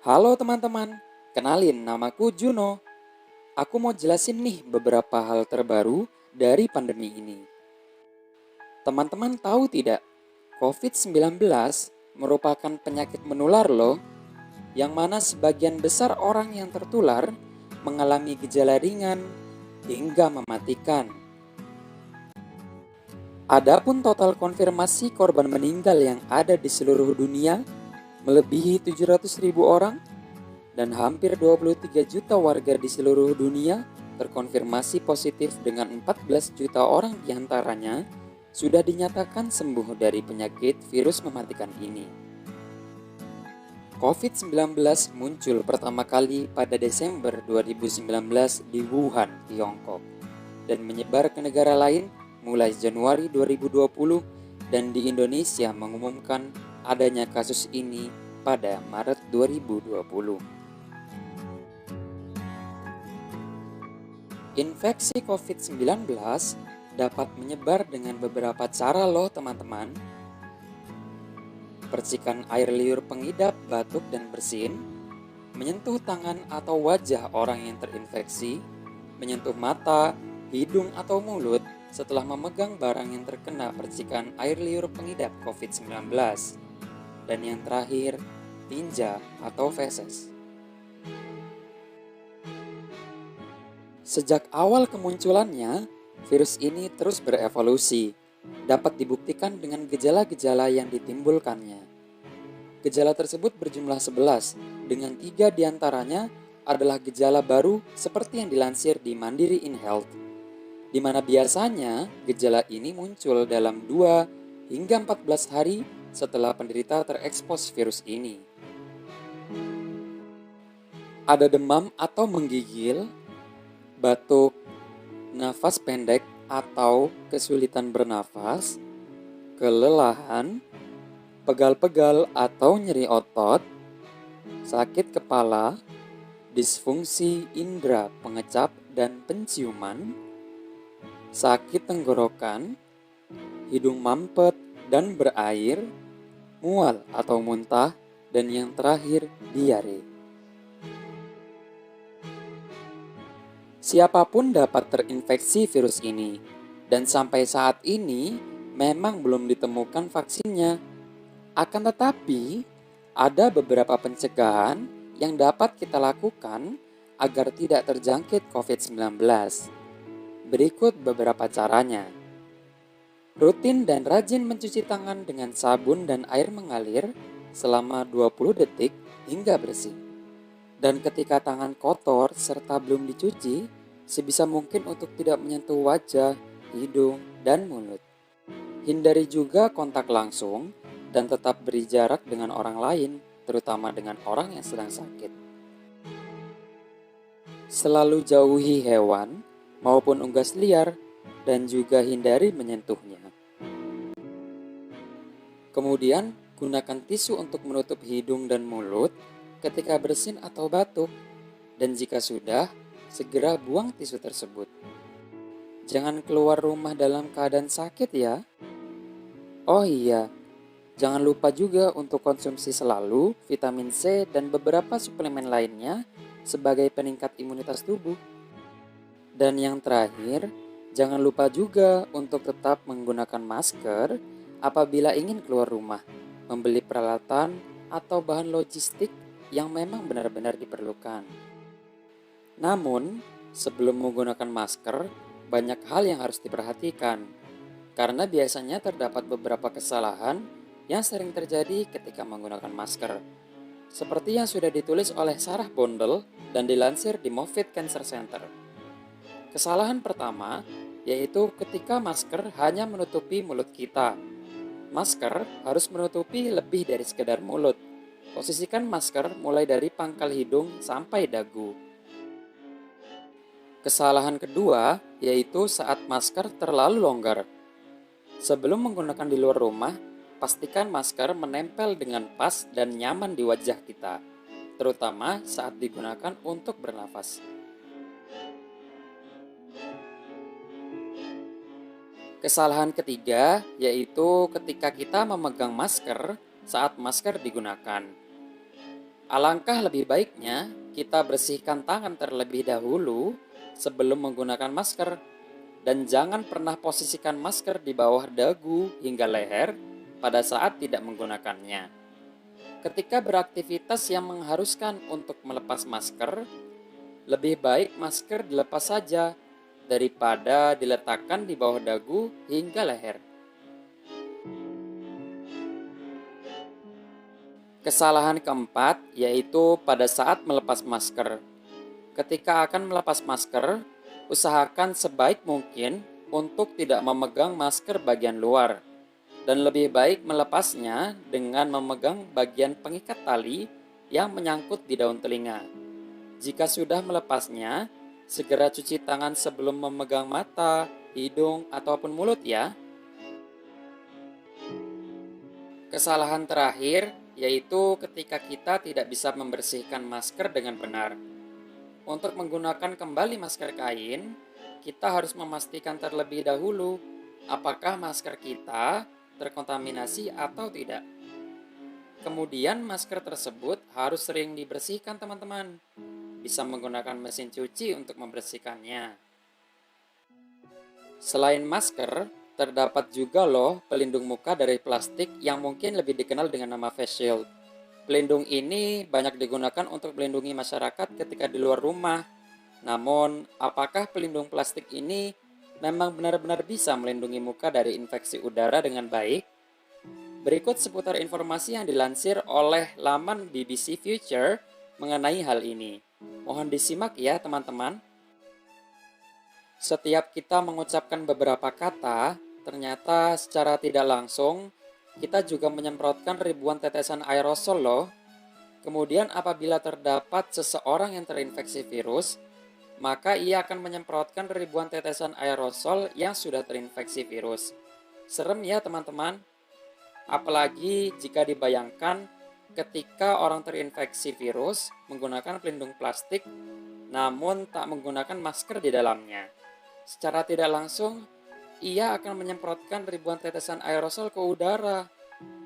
Halo teman-teman, kenalin namaku Juno. Aku mau jelasin nih beberapa hal terbaru dari pandemi ini. Teman-teman tahu tidak, COVID-19 merupakan penyakit menular loh, yang mana sebagian besar orang yang tertular mengalami gejala ringan hingga mematikan. Adapun total konfirmasi korban meninggal yang ada di seluruh dunia melebihi 700.000 orang dan hampir 23 juta warga di seluruh dunia terkonfirmasi positif dengan 14 juta orang diantaranya sudah dinyatakan sembuh dari penyakit virus mematikan ini. COVID-19 muncul pertama kali pada Desember 2019 di Wuhan, Tiongkok, dan menyebar ke negara lain mulai Januari 2020 dan di Indonesia mengumumkan adanya kasus ini pada Maret 2020. Infeksi COVID-19 dapat menyebar dengan beberapa cara loh teman-teman. Percikan air liur pengidap batuk dan bersin, menyentuh tangan atau wajah orang yang terinfeksi, menyentuh mata, hidung atau mulut setelah memegang barang yang terkena percikan air liur pengidap COVID-19. Dan yang terakhir, tinja atau feses. Sejak awal kemunculannya, virus ini terus berevolusi. Dapat dibuktikan dengan gejala-gejala yang ditimbulkannya. Gejala tersebut berjumlah 11, dengan 3 diantaranya adalah gejala baru seperti yang dilansir di Mandiri InHealth, di mana biasanya gejala ini muncul dalam 2 hingga 14 hari setelah penderita terekspos virus ini. Ada demam atau menggigil, batuk, nafas pendek atau kesulitan bernafas, kelelahan, pegal-pegal atau nyeri otot, sakit kepala, disfungsi indera pengecap dan penciuman, sakit tenggorokan, hidung mampet dan berair, mual atau muntah, dan yang terakhir diare. Siapapun dapat terinfeksi virus ini, dan sampai saat ini memang belum ditemukan vaksinnya. Akan tetapi, ada beberapa pencegahan yang dapat kita lakukan agar tidak terjangkit COVID-19. Berikut beberapa caranya. Rutin dan rajin mencuci tangan dengan sabun dan air mengalir selama 20 detik hingga bersih. Dan ketika tangan kotor serta belum dicuci, sebisa mungkin untuk tidak menyentuh wajah, hidung, dan mulut. Hindari juga kontak langsung dan tetap beri jarak dengan orang lain, terutama dengan orang yang sedang sakit. Selalu jauhi hewan maupun unggas liar dan juga hindari menyentuhnya. Kemudian, gunakan tisu untuk menutup hidung dan mulut ketika bersin atau batuk, dan jika sudah, segera buang tisu tersebut. Jangan keluar rumah dalam keadaan sakit ya. Oh iya, jangan lupa juga untuk konsumsi selalu vitamin C dan beberapa suplemen lainnya sebagai peningkat imunitas tubuh. Dan yang terakhir, jangan lupa juga untuk tetap menggunakan masker apabila ingin keluar rumah, membeli peralatan atau bahan logistik yang memang benar-benar diperlukan. Namun, sebelum menggunakan masker, banyak hal yang harus diperhatikan, karena biasanya terdapat beberapa kesalahan yang sering terjadi ketika menggunakan masker. Seperti yang sudah ditulis oleh Sarah Bondel dan dilansir di Moffitt Cancer Center. Kesalahan pertama, yaitu ketika masker hanya menutupi mulut kita. Masker harus menutupi lebih dari sekedar mulut. Posisikan masker mulai dari pangkal hidung sampai dagu. Kesalahan kedua, yaitu saat masker terlalu longgar. Sebelum menggunakan di luar rumah, pastikan masker menempel dengan pas dan nyaman di wajah kita, terutama saat digunakan untuk bernafas. Kesalahan ketiga, yaitu ketika kita memegang masker saat masker digunakan. Alangkah lebih baiknya kita bersihkan tangan terlebih dahulu sebelum menggunakan masker, dan jangan pernah posisikan masker di bawah dagu hingga leher pada saat tidak menggunakannya. Ketika beraktivitas yang mengharuskan untuk melepas masker, lebih baik masker dilepas saja daripada diletakkan di bawah dagu hingga leher. Kesalahan keempat yaitu pada saat melepas masker. Ketika akan melepas masker, usahakan sebaik mungkin untuk tidak memegang masker bagian luar, dan lebih baik melepasnya dengan memegang bagian pengikat tali yang menyangkut di daun telinga. Jika sudah melepasnya, segera cuci tangan sebelum memegang mata, hidung, ataupun mulut ya. Kesalahan terakhir yaitu ketika kita tidak bisa membersihkan masker dengan benar. Untuk menggunakan kembali masker kain, kita harus memastikan terlebih dahulu apakah masker kita terkontaminasi atau tidak. Kemudian masker tersebut harus sering dibersihkan teman-teman. Bisa menggunakan mesin cuci untuk membersihkannya. Selain masker, terdapat juga loh pelindung muka dari plastik yang mungkin lebih dikenal dengan nama face shield. Pelindung ini banyak digunakan untuk melindungi masyarakat ketika di luar rumah. Namun, apakah pelindung plastik ini memang benar-benar bisa melindungi muka dari infeksi udara dengan baik? Berikut seputar informasi yang dilansir oleh laman BBC Future mengenai hal ini. Mohon disimak ya teman-teman. Setiap kita mengucapkan beberapa kata, ternyata secara tidak langsung kita juga menyemprotkan ribuan tetesan aerosol loh. Kemudian apabila terdapat seseorang yang terinfeksi virus, maka ia akan menyemprotkan ribuan tetesan aerosol yang sudah terinfeksi virus. Serem ya teman-teman. Apalagi jika dibayangkan ketika orang terinfeksi virus menggunakan pelindung plastik namun tak menggunakan masker di dalamnya. Secara tidak langsung, ia akan menyemprotkan ribuan tetesan aerosol ke udara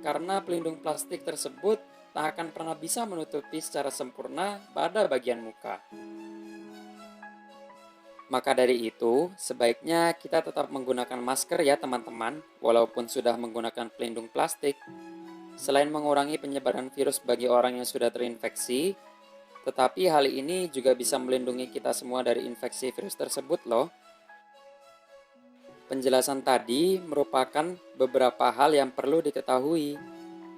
karena pelindung plastik tersebut tak akan pernah bisa menutupi secara sempurna pada bagian muka. Maka dari itu, sebaiknya kita tetap menggunakan masker ya teman-teman, walaupun sudah menggunakan pelindung plastik. Selain mengurangi penyebaran virus bagi orang yang sudah terinfeksi, tetapi hal ini juga bisa melindungi kita semua dari infeksi virus tersebut loh. Penjelasan tadi merupakan beberapa hal yang perlu diketahui,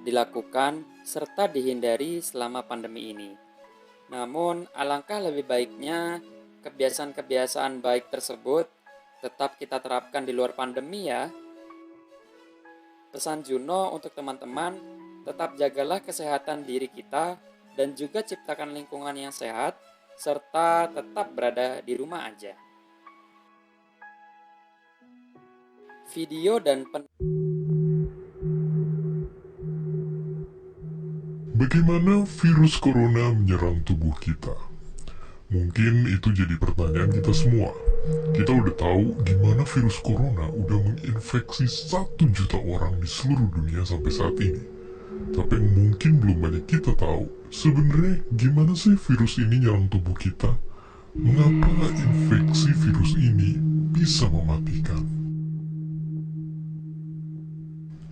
dilakukan, serta dihindari selama pandemi ini. Namun, alangkah lebih baiknya kebiasaan-kebiasaan baik tersebut tetap kita terapkan di luar pandemi ya. Pesan Juno untuk teman-teman, tetap jagalah kesehatan diri kita dan juga ciptakan lingkungan yang sehat, serta tetap berada di rumah aja. Video dan Bagaimana virus corona menyerang tubuh kita? Mungkin itu jadi pertanyaan kita semua. Kita udah tahu gimana virus corona udah menginfeksi 1 juta orang di seluruh dunia sampai saat ini. Tapi yang mungkin belum banyak kita tahu, sebenarnya gimana sih virus ini nyerang tubuh kita? Mengapa infeksi virus ini bisa mematikan?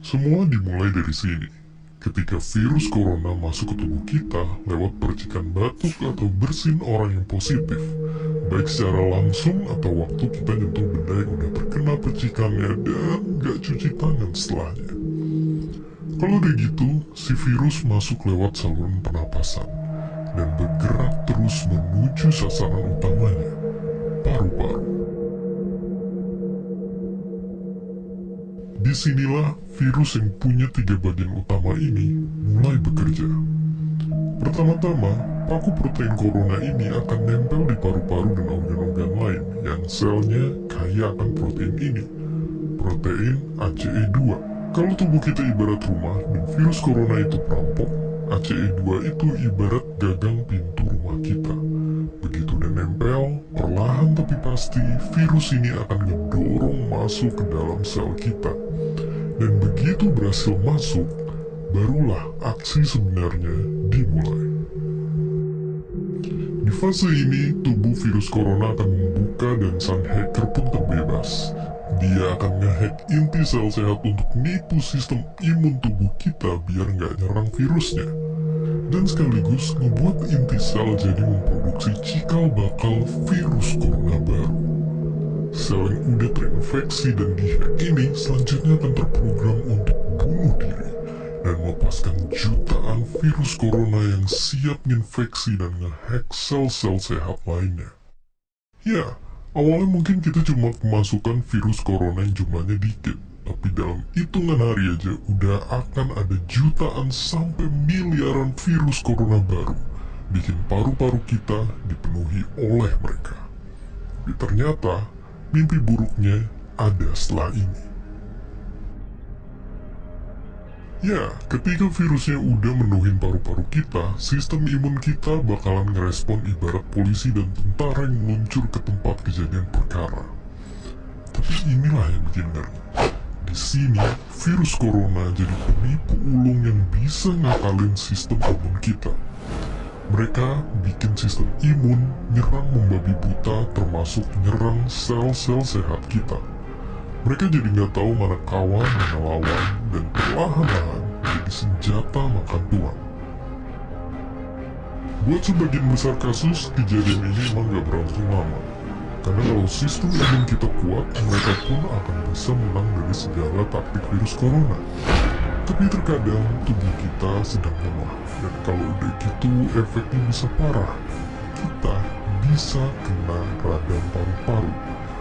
Semua dimulai dari sini. Ketika virus corona masuk ke tubuh kita lewat percikan batuk atau bersin orang yang positif, baik secara langsung atau waktu kita nyentuh benda yang udah terkena percikannya dan gak cuci tangan setelahnya. Kalau udah gitu, si virus masuk lewat saluran pernapasan dan bergerak terus menuju sasaran utamanya, paru-paru. Disinilah virus yang punya 3 bagian utama ini mulai bekerja. Pertama-tama, paku protein corona ini akan nempel di paru-paru dan organ-organ lain yang selnya kaya akan protein ini, protein ACE2. Kalau tubuh kita ibarat rumah dan virus corona itu perampok, ACE2 itu ibarat gagang pintu rumah kita. Begitu udah nempel, perlahan tapi pasti virus ini akan ngedorong masuk ke dalam sel kita. Dan begitu berhasil masuk, barulah aksi sebenarnya dimulai. Di fase ini, tubuh virus corona akan membuka dan sang hacker pun terbebas. Dia akan ngehack inti sel sehat untuk nipu sistem imun tubuh kita biar nggak nyerang virusnya. Dan sekaligus ngebuat inti sel jadi memproduksi cikal bakal virus corona baru. Sel yang udah terinfeksi dan dihack ini selanjutnya akan terprogram untuk bunuh diri dan melepaskan jutaan virus corona yang siap nginfeksi dan ngehack sel-sel sehat lainnya. Ya, awalnya mungkin kita cuma kemasukan virus corona yang jumlahnya dikit, tapi dalam hitungan hari aja udah akan ada jutaan sampai miliaran virus corona baru, bikin paru-paru kita dipenuhi oleh mereka. Tapi ternyata, mimpi buruknya ada setelah ini. Ya, ketika virusnya udah menuhin paru-paru kita, sistem imun kita bakalan ngerespon ibarat polisi dan tentara yang meluncur ke tempat kejadian perkara. Tapi inilah yang bikin ngeri. Di sini, virus corona jadi penipu ulung yang bisa ngakalin sistem imun kita. Mereka bikin sistem imun nyerang membabi buta, termasuk nyerang sel-sel sehat kita. Mereka jadi nggak tahu mana kawan, mana lawan, dan perlahan-lahan jadi senjata makan tuan. Buat sebagian besar kasus, kejadian ini emang nggak berlangsung lama. Karena kalau sistem imun kita kuat, mereka pun akan bisa menang dari segala taktik virus corona. Tapi terkadang tubuh kita sedang lemah, dan kalau udah gitu efeknya bisa parah. Kita bisa kena radang paru-paru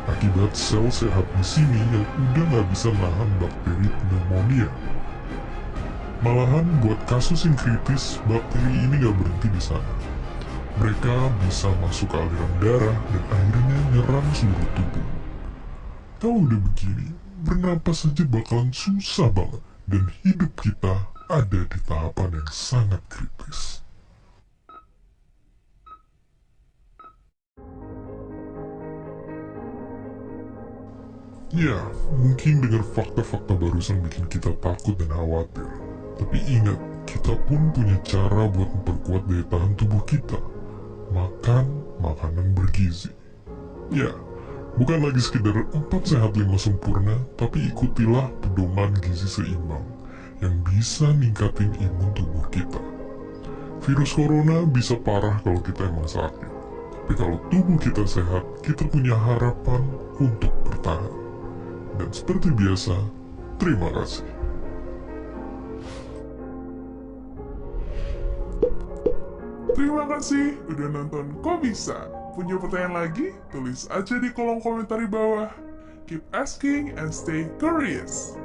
akibat sel sehat di sini yang udah nggak bisa nahan bakteri pneumonia. Malahan buat kasus yang kritis, bakteri ini nggak berhenti di sana. Mereka bisa masuk ke aliran darah dan akhirnya nyerang seluruh tubuh. Kalau udah begini, bernapas saja bakalan susah banget, dan hidup kita ada di tahapan yang sangat kritis. Ya, mungkin dengan fakta-fakta barusan bikin kita takut dan khawatir. Tapi ingat, kita pun punya cara buat memperkuat daya tahan tubuh kita. Makan makanan bergizi. Ya, bukan lagi sekedar 4 sehat 5 sempurna, tapi ikutilah pedoman gizi seimbang yang bisa ningkatin imun tubuh kita. Virus corona bisa parah kalau kita emang sakit. Tapi kalau tubuh kita sehat, kita punya harapan untuk bertahan. Dan seperti biasa, terima kasih. Terima kasih udah nonton Kok Bisa. Punya pertanyaan lagi? Tulis aja di kolom komentar di bawah. Keep asking and stay curious.